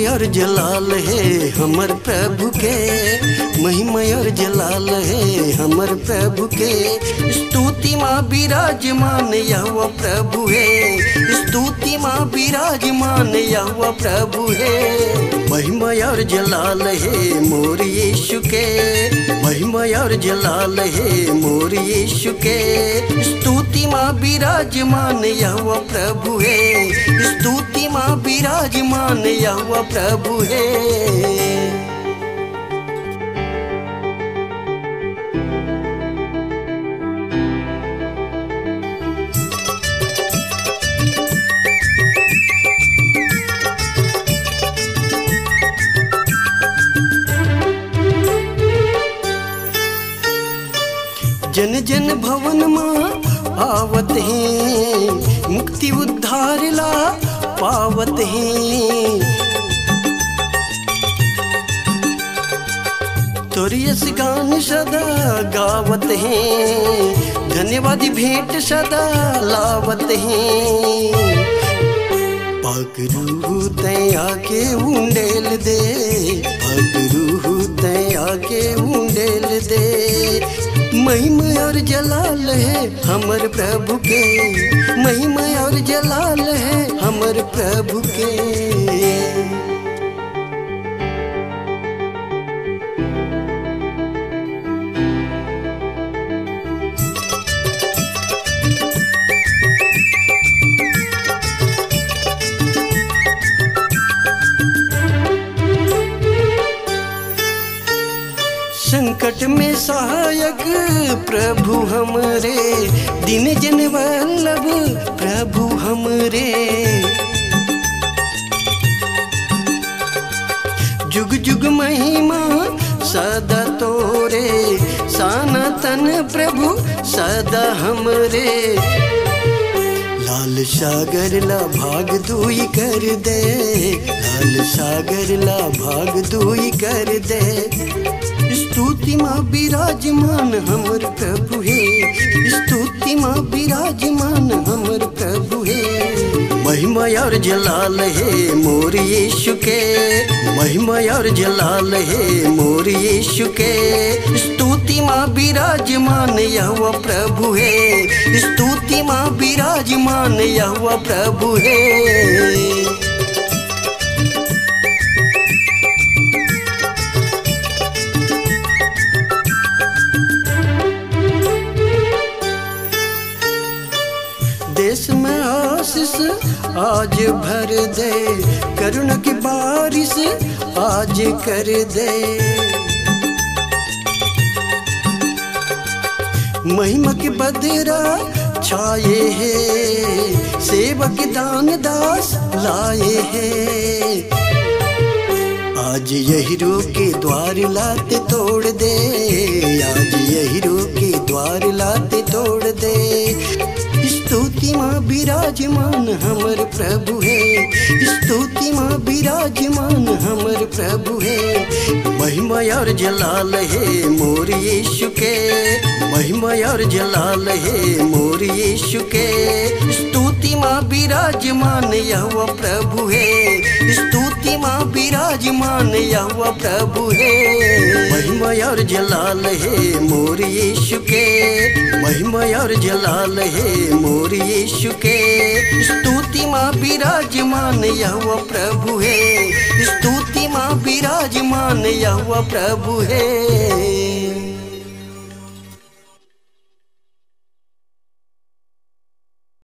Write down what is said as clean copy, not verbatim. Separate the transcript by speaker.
Speaker 1: और जलाल है हमर प्रभु के, महिमा और जलाल है हमर प्रभु के। स्तुति माँ विराजमान यहोवा प्रभु है, स्तुति माँ विराजमान यहोवा प्रभु है। महिमा और जलाल है मोर यीशु के, महिमा और जलाल है मोर यीशु के। स्तुति माँ विराजमान यहोवा प्रभु है, स्तुति माँ विराजमान यहोवा प्रभु है। जन जन भवन माँ आवत हैं, मुक्ति उद्धार ला पावत हैं। तोरी यस गान सदा गावत हैं, धन्यवाद भेंट सदा लावत हैं। पाक रूह तय आके उंडेल दे, पाक रूह तय आके उंडेल दे। महिमा और जलाल है हमर प्रभु के, महिमा और जलाल है हमर प्रभु के। संकट में सहायक प्रभु हमरे, दिन जन वल्लभ प्रभु हमरे। जुग जुग महिमा सदा तोरे, सनातन प्रभु सदा हमरे। लाल सागर ला भाग दुई कर दे, लाल सागर ला भाग दुई कर दे। स्तुति माँ विराजमान हमर प्रभु है, स्तुति माँ विराजमान हमर प्रभु है। महिमा और जलाल है मोर यीशु के, महिमा और जलाल है मोर यीशु के। स्तुति माँ विराजमान यहोवा प्रभु है, स्तुति माँ विराजमान यहोवा प्रभु है। देश में आशीष आज भर दे, करुणा की बारिश आज कर दे। महिमा के बदरा छाए है, सेवक दान दास लाए है। आज यहीरो के द्वार लाते तोड़ दे, आज यहीरो के द्वार लाते तोड़ दे। स्तुति माँ विराजमान हमर प्रभु है, स्तुति माँ विराजमान हमर प्रभु है। महिमा और जलाल है मोर यीशु के, महिमा और जलाल है मोर यीशु के। स्तुति माँ विराजमान यहोवा प्रभु है, स्तुति माँ विराजमान यहोवा प्रभु है। महिमा और जलाल है मोर यीशु के, महिमा और जलाल है मोर यीशु के। स्तुति माँ विराजमान यहोवा प्रभु है, स्तुति माँ विराजमान यहोवा प्रभु है।